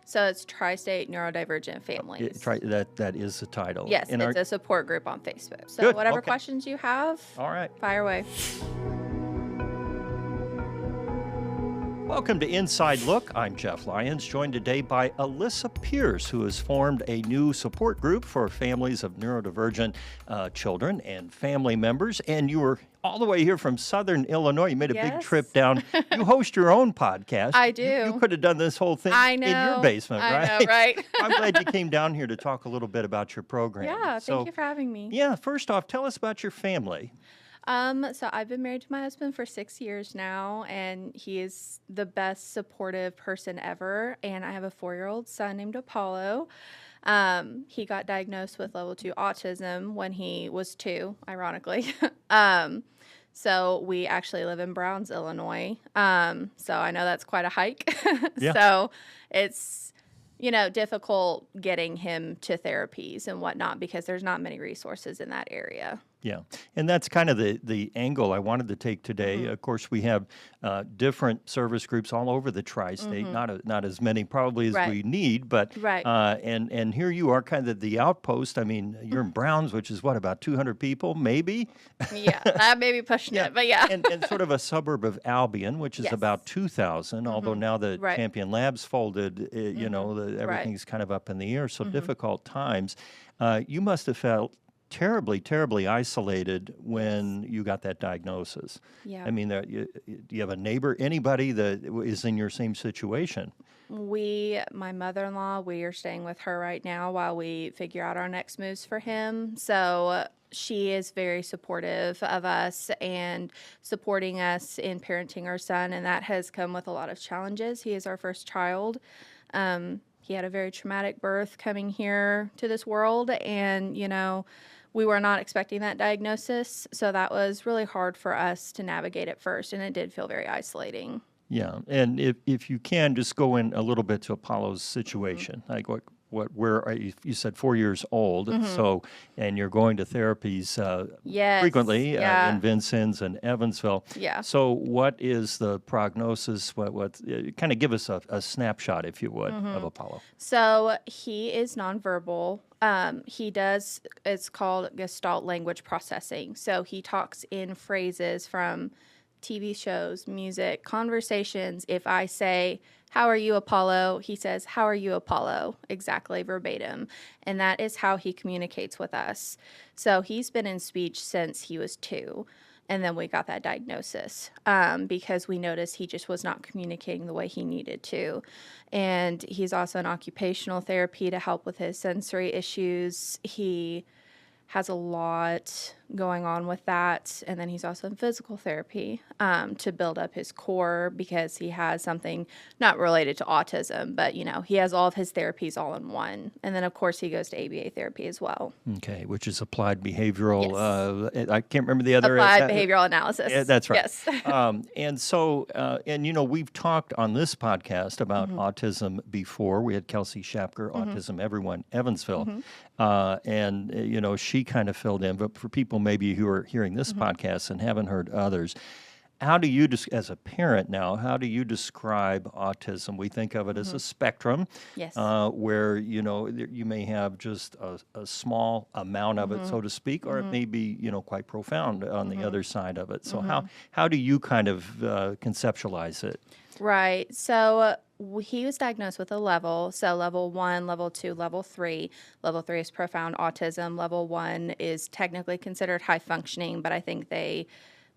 So it's Tri-State Neurodivergent Families. That is the title. Yes, it's a support group on Facebook. So Good, whatever okay. questions you have, all right. fire away. Welcome to Inside Look. I'm Jeff Lyons, joined today by Alyssa Pierce, who has formed a new support group for families of neurodivergent children and family members. And you were all the way here from Southern Illinois. You made a big trip down. You host your own podcast. I do. You could have done this whole thing in your basement, right? I know, right? I'm glad you came down here to talk a little bit about your program. Yeah, thank you for having me. Yeah, first off, tell us about your family. So I've been married to my husband for 6 years now, and he is the best supportive person ever. And I have a 4-year-old son named Apollo. He got diagnosed with level 2 autism when he was 2, ironically. So we actually live in Browns, Illinois. So I know that's quite a hike. Yeah. So it's, difficult getting him to therapies and whatnot because there's not many resources in that area. Yeah, and that's kind of the angle I wanted to take today. Mm-hmm. Of course, we have different service groups all over the tri-state, not as many probably as we need, but and here you are kind of the outpost. I mean, you're in Browns, which is what, about 200 people, maybe? Yeah, I may be pushing it, but yeah. and sort of a suburb of Albion, which is about 2,000, although now the Champion Labs folded, everything's kind of up in the air, so difficult times. You must have felt terribly, terribly isolated when you got that diagnosis. Yeah. I mean, do you have a neighbor, anybody that is in your same situation? My mother-in-law, we are staying with her right now while we figure out our next moves for him. So she is very supportive of us and supporting us in parenting our son, and that has come with a lot of challenges. He is our first child. He had a very traumatic birth coming here to this world, and, we were not expecting that diagnosis, so that was really hard for us to navigate at first, and it did feel very isolating. Yeah, and if you can, just go in a little bit to Apollo's situation. Like where are you? You said 4 years old, so, and you're going to therapies frequently in Vincennes and Evansville. Yeah. So what is the prognosis? What kind of give us a snapshot, if you would, of Apollo? So he is nonverbal. It's called Gestalt language processing. So he talks in phrases from TV shows, music, conversations. If I say, "How are you, Apollo?" he says, "How are you, Apollo?" exactly verbatim. And that is how he communicates with us. So he's been in speech since he was 2. And then we got that diagnosis because we noticed he just was not communicating the way he needed to. And he's also in occupational therapy to help with his sensory issues. He has a lot going on with that. And then he's also in physical therapy to build up his core because he has something not related to autism, but, he has all of his therapies all in one. And then, of course, he goes to ABA therapy as well. Okay, which is applied behavioral, I can't remember the other. Applied behavioral analysis. That's right. Yes. And so, we've talked on this podcast about autism before. We had Kelsey Shapker, Autism Everyone, Evansville. And she kind of filled in. But for people maybe who are hearing this podcast and haven't heard others, how do you, as a parent now, how do you describe autism? We think of it as a spectrum, where, you may have just a small amount of it, so to speak, or it may be, quite profound on the other side of it. So how do you kind of conceptualize it? Right. So he was diagnosed with a level. So level 1, level 2, level 3. Level 3 is profound autism. Level 1 is technically considered high functioning, but I think they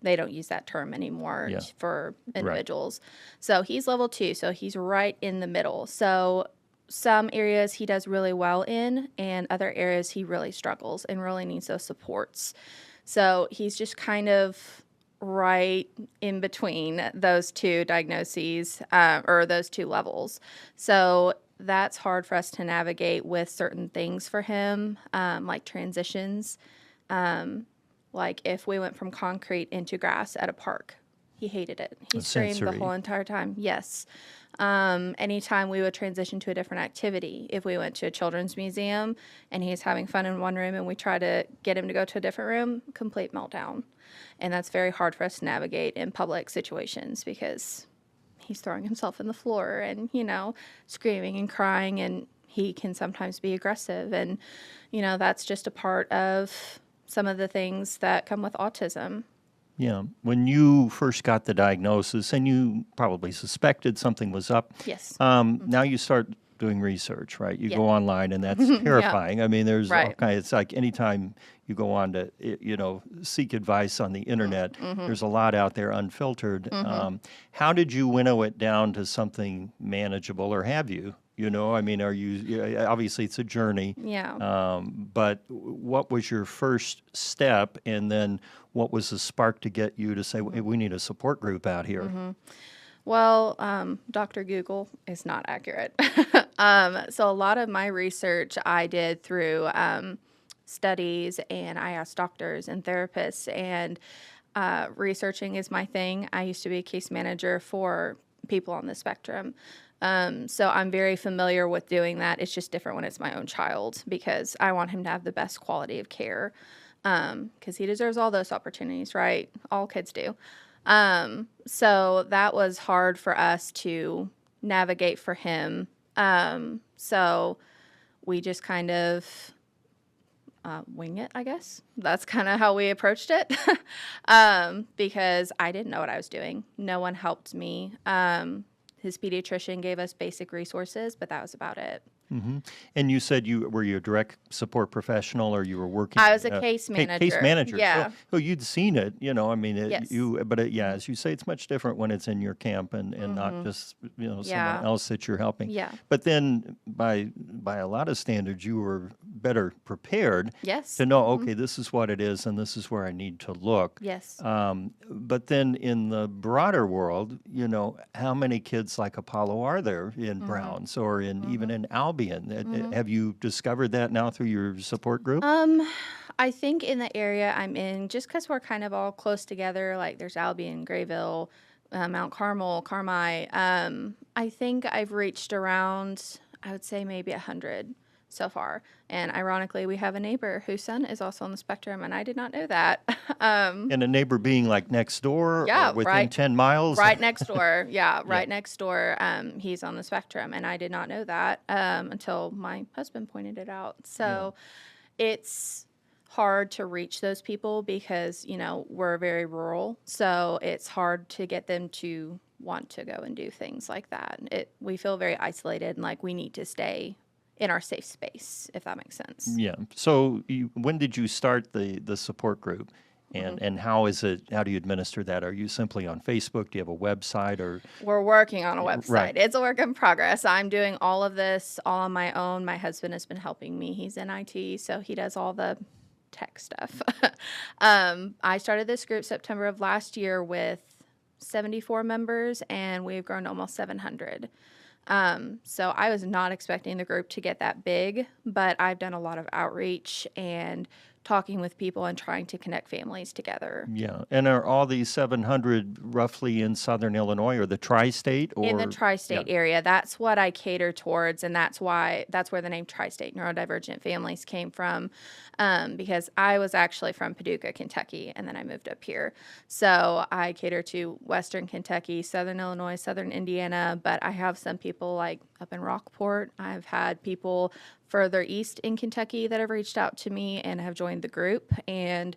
don't use that term anymore for individuals. So he's level 2. So he's right in the middle. So some areas he does really well in, and other areas he really struggles and really needs those supports. So he's just kind of right in between those two diagnoses or those two levels. So that's hard for us to navigate with certain things for him, like transitions. Like if we went from concrete into grass at a park, he hated it. He screamed the whole entire time. Yes. Anytime we would transition to a different activity, if we went to a children's museum and he's having fun in one room and we try to get him to go to a different room, complete meltdown. And that's very hard for us to navigate in public situations because he's throwing himself in the floor and, screaming and crying, and he can sometimes be aggressive. And, that's just a part of some of the things that come with autism. Yeah. When you first got the diagnosis and you probably suspected something was up, Yes. now you start doing research, right? You Yeah. go online and that's terrifying. I mean, there's all Right. kinds, it's like anytime you go on to, seek advice on the internet, there's a lot out there unfiltered. How did you winnow it down to something manageable, or have you? I mean, are you, obviously it's a journey. Yeah. But what was your first step? And then what was the spark to get you to say, "Hey, we need a support group out here"? Well, Dr. Google is not accurate. So a lot of my research I did through studies, and I asked doctors and therapists, and researching is my thing. I used to be a case manager for people on the spectrum. So I'm very familiar with doing that. It's just different when it's my own child, because I want him to have the best quality of care, because he deserves all those opportunities, right? All kids do. So that was hard for us to navigate for him. So we just kind of wing it, I guess. That's kind of how we approached it. Because I didn't know what I was doing. No one helped me. His pediatrician gave us basic resources, but that was about it. And you said you a direct support professional, or you were working? I was a case manager. Case manager. Yeah. So you'd seen it, I mean, Yes. yeah, as you say, it's much different when it's in your camp and not just, someone Yeah. else that you're helping. Yeah. But then by a lot of standards, you were better prepared Yes. to know, okay, this is what it is and this is where I need to look. Yes. But then in the broader world, how many kids like Apollo are there in Browns or even in Albion? Have you discovered that now through your support group? I think in the area I'm in, just because we're kind of all close together, like there's Albion, Grayville, Mount Carmel, Carmi. I think I've reached around, I would say maybe 100 so far. And ironically, we have a neighbor whose son is also on the spectrum, and I did not know that. And a neighbor being like next door, Yeah, or within right. 10 miles? Right next door. Yeah, right next door. He's on the spectrum, and I did not know that until my husband pointed it out. So it's hard to reach those people because, we're very rural. So it's hard to get them to want to go and do things like that. We feel very isolated, and like we need to stay in our safe space, if that makes sense. Yeah. So when did you start the support group? And how do you administer that? Are you simply on Facebook? Do you have a website? Or We're working on a website. Right. It's a work in progress. I'm doing all of this all on my own. My husband has been helping me. He's in IT, so he does all the tech stuff. I started this group September of last year with 74 members, and we've grown to almost 700. So I was not expecting the group to get that big, but I've done a lot of outreach and talking with people and trying to connect families together. Yeah. And are all these 700 roughly in Southern Illinois or the tri-state? In the tri-state area. That's what I cater towards, and that's where the name Tri-State Neurodivergent Families came from, because I was actually from Paducah, Kentucky, and then I moved up here. So I cater to Western Kentucky, Southern Illinois, Southern Indiana, but I have some people like up in Rockport. I've had people further east in Kentucky that have reached out to me and have joined the group, and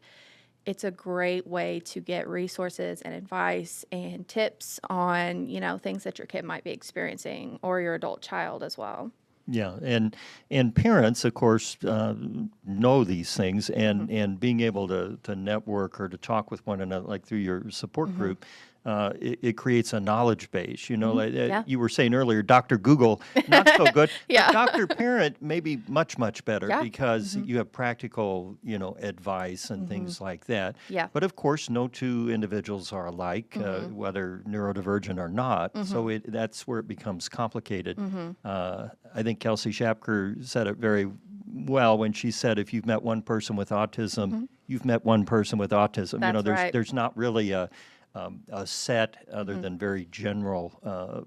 it's a great way to get resources and advice and tips on, things that your kid might be experiencing, or your adult child as well. Yeah, and parents, of course, know these things, and being able to network or to talk with one another, like through your support group, it creates a knowledge base. Like, you were saying earlier, Dr. Google, not so good. Yeah. But Dr. Parent, maybe much, much better because you have practical, advice and things like that. Yeah. But of course, no two individuals are alike, whether neurodivergent or not. So that's where it becomes complicated. I think Kelsey Shapker said it very well when she said, if you've met one person with autism, you've met one person with autism. That's right. There's not really a set other than very general,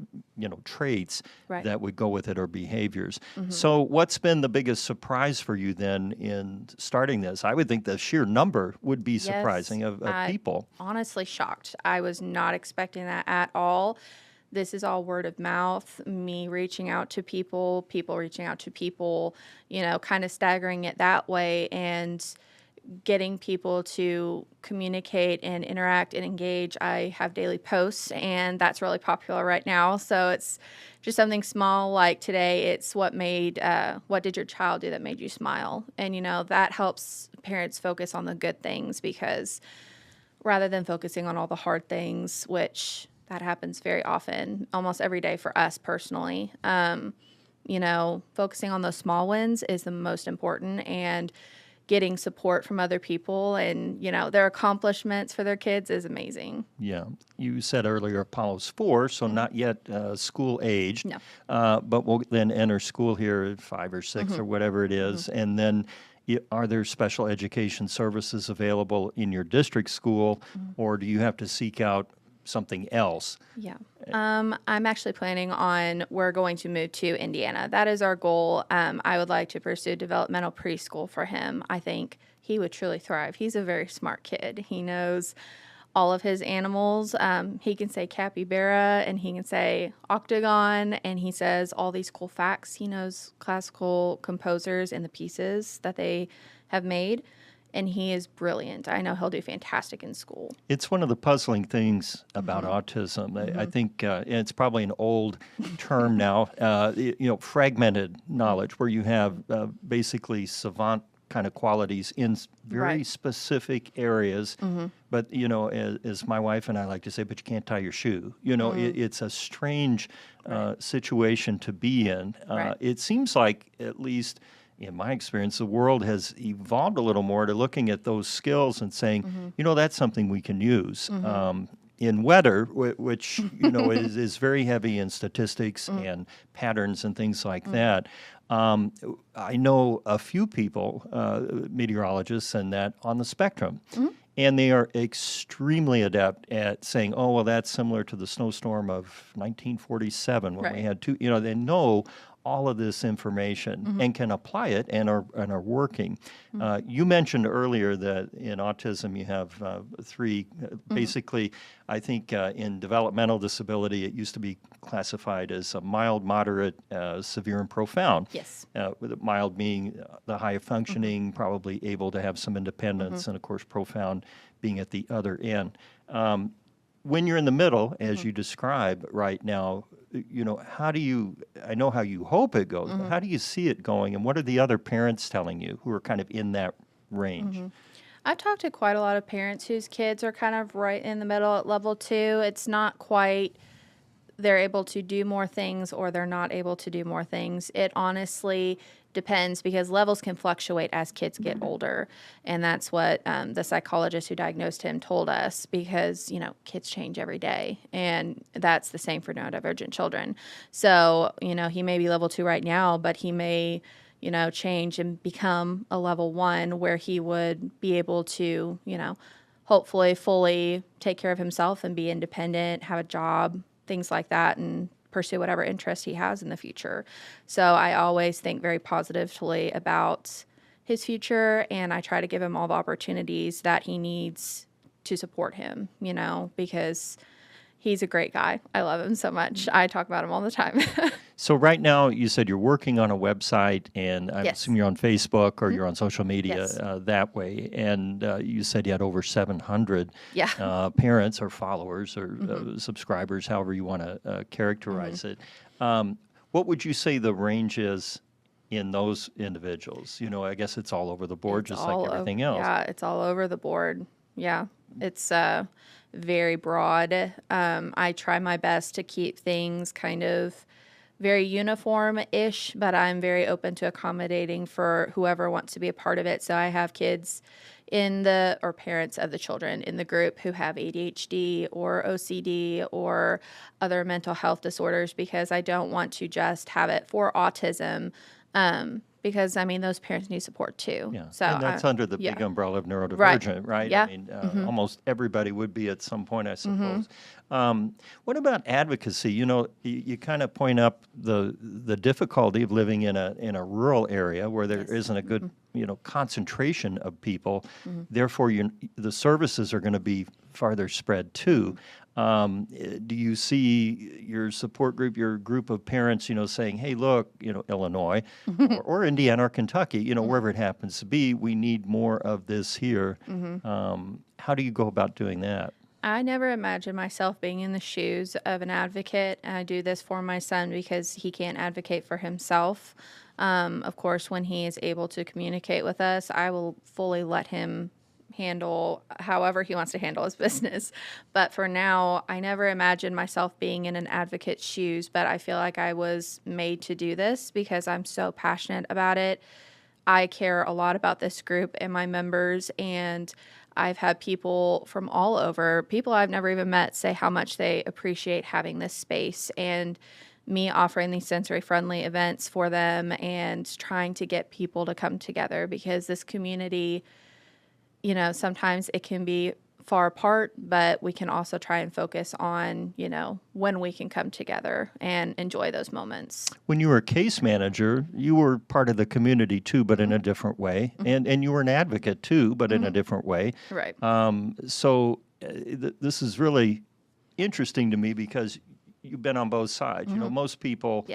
traits that would go with it or behaviors. So what's been the biggest surprise for you then in starting this? I would think the sheer number would be surprising of people. Honestly shocked. I was not expecting that at all. this is all word of mouth, me reaching out to people, people reaching out to people, kind of staggering it that way and getting people to communicate and interact and engage. I have daily posts, and that's really popular right now. So it's just something small like today. It's what did your child do that made you smile? And, that helps parents focus on the good things, because rather than focusing on all the hard things, which that happens very often, almost every day for us personally, focusing on those small wins is the most important, and getting support from other people and, their accomplishments for their kids is amazing. Yeah. You said earlier Apollo's 4, so not yet school aged. No. But we'll then enter school here at 5 or 6 or whatever it is. And then are there special education services available in your district school, or do you have to seek out something else? Yeah. I'm actually we're going to move to Indiana. That is our goal. I would like to pursue developmental preschool for him. I think he would truly thrive. He's a very smart kid. He knows all of his animals. He can say capybara, and he can say octagon, and he says all these cool facts. He knows classical composers and the pieces that they have made. And he is brilliant. I know he'll do fantastic in school. It's one of the puzzling things about autism. I think it's probably an old term now, fragmented knowledge, where you have basically savant kind of qualities in very specific areas. But, as my wife and I like to say, but you can't tie your shoe. It's a strange situation to be in. It seems like, at least in my experience, the world has evolved a little more to looking at those skills and saying, that's something we can use. In weather, which, is very heavy in statistics and patterns and things like that. I know a few people, meteorologists and that, on the spectrum. And they are extremely adept at saying, oh, well, that's similar to the snowstorm of 1947 when we had two, they know all of this information and can apply it and are working. You mentioned earlier that in autism you have 3, basically, I think in developmental disability it used to be classified as a mild, moderate, severe, and profound. Yes. With mild being the high functioning, probably able to have some independence, and of course profound being at the other end. When you're in the middle, as you describe right now, how do you, I know how you hope it goes, but how do you see it going, and what are the other parents telling you who are kind of in that range? I've talked to quite a lot of parents whose kids are kind of right in the middle at level 2. It's not quite they're able to do more things or they're not able to do more things. It honestly depends, because levels can fluctuate as kids get older. And that's what the psychologist who diagnosed him told us, because, kids change every day. And that's the same for neurodivergent children. So, he may be level 2 right now, but he may, change and become a level 1 where he would be able to, hopefully fully take care of himself and be independent, have a job, things like that, and pursue whatever interest he has in the future. So I always think very positively about his future, and I try to give him all the opportunities that he needs to support him, because he's a great guy. I love him so much. I talk about him all the time. So right now, you said you're working on a website, and I assume you're on Facebook or you're on social media that way. And you said you had over 700 parents or followers or subscribers, however you want to characterize it. What would you say the range is in those individuals? I guess it's all over the board, just like everything else. Yeah, it's all over the board. Yeah, it's very broad. I try my best to keep things kind of very uniform-ish, but I'm very open to accommodating for whoever wants to be a part of it. So I have kids or parents of the children in the group who have ADHD or OCD or other mental health disorders, because I don't want to just have it for autism, because, those parents need support too. Yeah, so and that's under the big umbrella of neurodivergent, right? Yeah. Almost everybody would be at some point, I suppose. What about advocacy? You kind of point up the difficulty of living in a rural area where there isn't a good concentration of people. Therefore, the services are going to be farther spread too. Do you see your support group, your group of parents, saying, "Hey, look, Illinois, or Indiana or Kentucky, wherever it happens to be, we need more of this here." How do you go about doing that? I never imagined myself being in the shoes of an advocate. I do this for my son because he can't advocate for himself. Of course, when he is able to communicate with us, I will fully let him handle however he wants to handle his business. But for now, I never imagined myself being in an advocate's shoes, but I feel like I was made to do this because I'm so passionate about it. I care a lot about this group and my members, and I've had people from all over, people I've never even met, say how much they appreciate having this space and me offering these sensory friendly events for them and trying to get people to come together because this community, sometimes it can be far apart, but we can also try and focus on, when we can come together and enjoy those moments. When you were a case manager, you were part of the community too, but in a different way. And you were an advocate too, but in a different way. Right. This is really interesting to me because you've been on both sides. Most people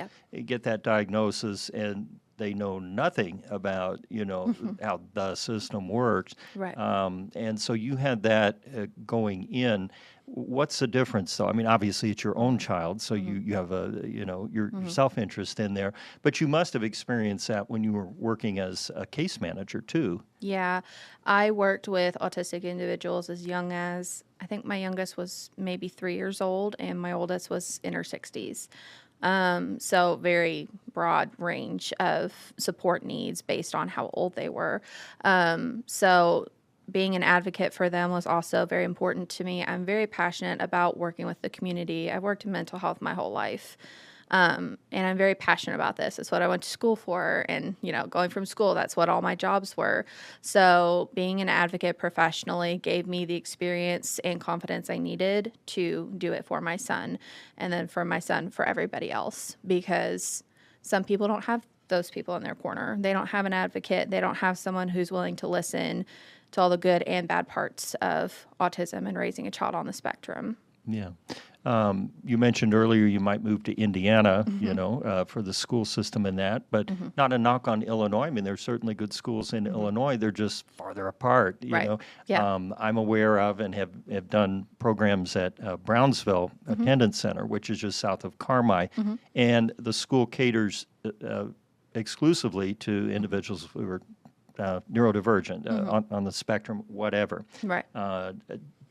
get that diagnosis and they know nothing about, how the system works. Right. And so you had that going in. What's the difference, though? I mean, obviously it's your own child, so you have your self-interest in there, but you must have experienced that when you were working as a case manager too. Yeah, I worked with autistic individuals as young as, I think my youngest was maybe 3 years old and my oldest was in her 60s. So very broad range of support needs based on how old they were. So being an advocate for them was also very important to me. I'm very passionate about working with the community. I've worked in mental health my whole life. And I'm very passionate about this. It's what I went to school for. And, going from school, that's what all my jobs were. So being an advocate professionally gave me the experience and confidence I needed to do it for my son. And then for my son, for everybody else, because some people don't have those people in their corner. They don't have an advocate. They don't have someone who's willing to listen to all the good and bad parts of autism and raising a child on the spectrum. Yeah. You mentioned earlier you might move to Indiana, for the school system and that, but not a knock on Illinois. I mean, there's certainly good schools in Illinois. They're just farther apart, Right. Yeah. I'm aware of and have done programs at Brownsville Attendance Center, which is just south of Carmi, and the school caters exclusively to individuals who are neurodivergent, on the spectrum, whatever. Right.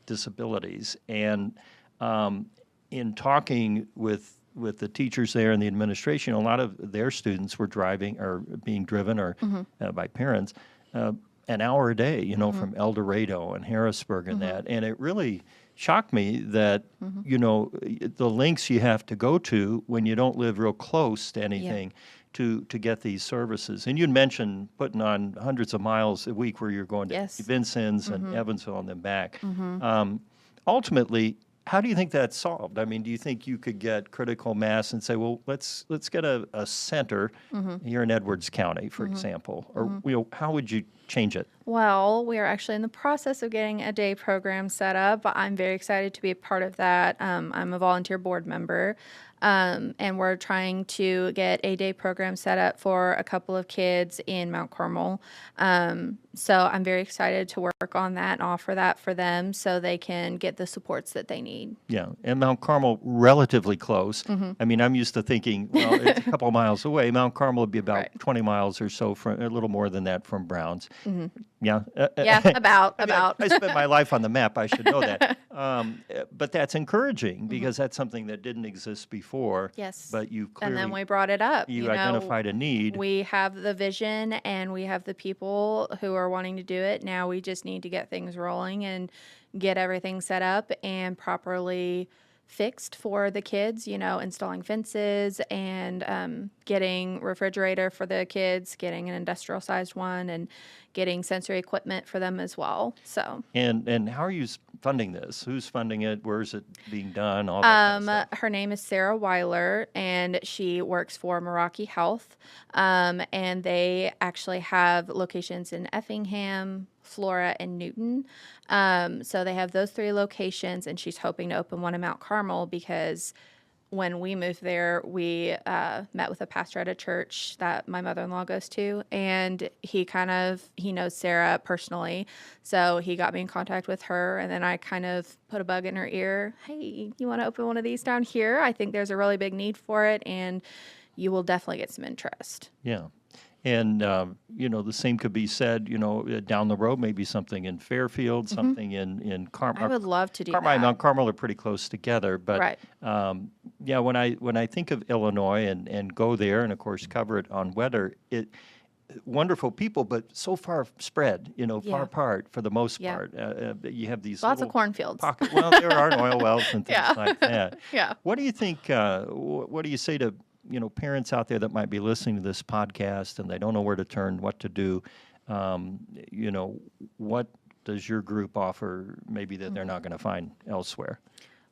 Disabilities. And in talking with the teachers there and the administration, a lot of their students were driving or being driven or by parents an hour a day, from El Dorado and Harrisburg and that. And it really shocked me that, the lengths you have to go to when you don't live real close to anything to get these services. And you'd mentioned putting on hundreds of miles a week where you're going to Vincennes and Evansville and then back. Ultimately, how do you think that's solved? I mean, do you think you could get critical mass and say, well, let's get a center here in Edwards County, for example? Or how would you change it? Well, we are actually in the process of getting a day program set up. I'm very excited to be a part of that. I'm a volunteer board member. And we're trying to get a day program set up for a couple of kids in Mount Carmel. So I'm very excited to work on that and offer that for them so they can get the supports that they need. Yeah, and Mount Carmel, relatively close. I mean, I'm used to thinking, well, it's a couple of miles away. Mount Carmel would be about 20 miles or so, from a little more than that from Browns. Yeah? Yeah, about. I spent my life on the map. I should know that. But that's encouraging because that's something that didn't exist before. Yes. But you clearly... And then we brought it up. You identified a need. We have the vision and we have the people who are wanting to do it. Now we just need to get things rolling and get everything set up and properly fixed for the kids, installing fences and getting refrigerator for the kids, getting an industrial sized one, and getting sensory equipment for them as well. So, And how are you funding this? Who's funding it? Where is it being done? All that kind of stuff. her name is Sarah Weiler, and she works for Meraki Health. And they actually have locations in Effingham, Flora, and Newton. So they have those 3 locations, and she's hoping to open one in Mount Carmel because when we moved there, we met with a pastor at a church that my mother-in-law goes to, and he knows Sarah personally, so he got me in contact with her, and then I kind of put a bug in her ear. Hey, you want to open one of these down here? I think there's a really big need for it, and you will definitely get some interest. Yeah. And, the same could be said, down the road, maybe something in Fairfield, something in Carmel. I would love to do Carmel and that. Mount Carmel are pretty close together. But, Right. yeah, when I think of Illinois and go there and, of course, cover it on weather, wonderful people, but so far spread, far Yeah. apart for the most Yeah. part. You have these Lots of little cornfields. Well, there are oil wells and things Yeah. like that. Yeah. What do you think, what do you say to, parents out there that might be listening to this podcast and they don't know where to turn, what to do? What does your group offer maybe that they're not going to find elsewhere?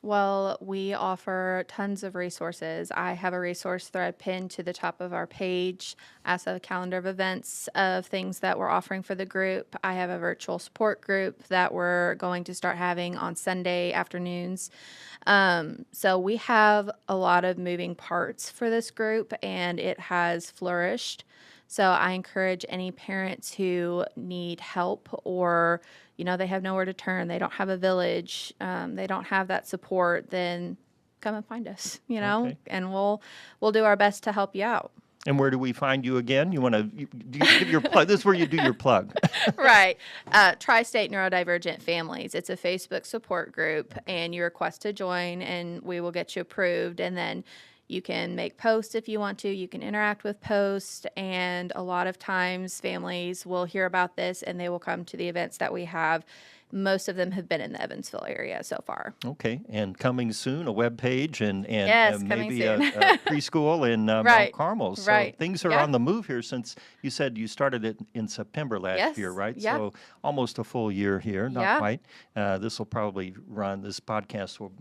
Well, we offer tons of resources. I have a resource thread pinned to the top of our page as a calendar of events of things that we're offering for the group. I have a virtual support group that we're going to start having on Sunday afternoons. So we have a lot of moving parts for this group, and it has flourished. So I encourage any parents who need help or they have nowhere to turn, they don't have a village, they don't have that support, then come and find us, Okay. and we'll do our best to help you out. And where do we find you again? Do you give your plug? This is where you do your plug. Right. Tri-State Neurodivergent Families. It's a Facebook support group, and you request to join, and we will get you approved. And then you can make posts if you want to. You can interact with posts, and a lot of times families will hear about this, and they will come to the events that we have. Most of them have been in the Evansville area so far. Okay, and coming soon, a web page and Yes, coming maybe soon. a preschool in Mount Right, Carmel. So right. things are Yeah. on the move here since you said you started it in September last Yes, year, right? yeah. So almost a full year here, not Yeah. quite. This podcast will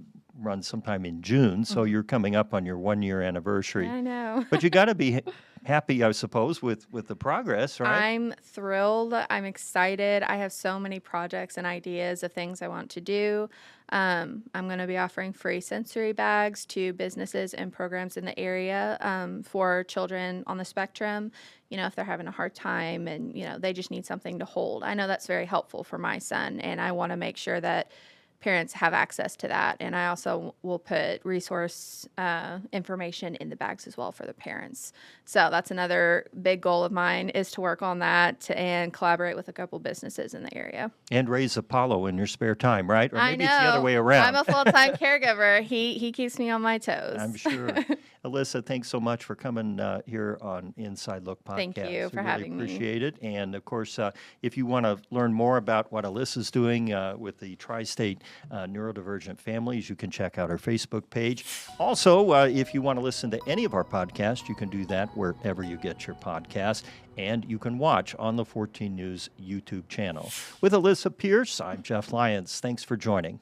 run sometime in June, so you're coming up on your 1-year anniversary. I know. But you got to be happy, I suppose, with the progress, right? I'm thrilled. I'm excited. I have so many projects and ideas of things I want to do. I'm going to be offering free sensory bags to businesses and programs in the area for children on the spectrum. If they're having a hard time and, they just need something to hold. I know that's very helpful for my son, and I want to make sure that parents have access to that. And I also will put resource information in the bags as well for the parents. So that's another big goal of mine, is to work on that and collaborate with a couple businesses in the area. And raise Apollo in your spare time, right? Or I maybe know. it's the other way around. I'm a full-time caregiver. He keeps me on my toes. I'm sure. Alyssa, thanks so much for coming here on Inside Look Podcast. Thank you for having me. Appreciate it. And of course, if you want to learn more about what Alyssa's doing with the Tri-State Neurodivergent Families, you can check out our Facebook page. Also, if you want to listen to any of our podcasts, you can do that wherever you get your podcasts. And you can watch on the 14 News YouTube channel. With Alyssa Pierce, I'm Jeff Lyons. Thanks for joining.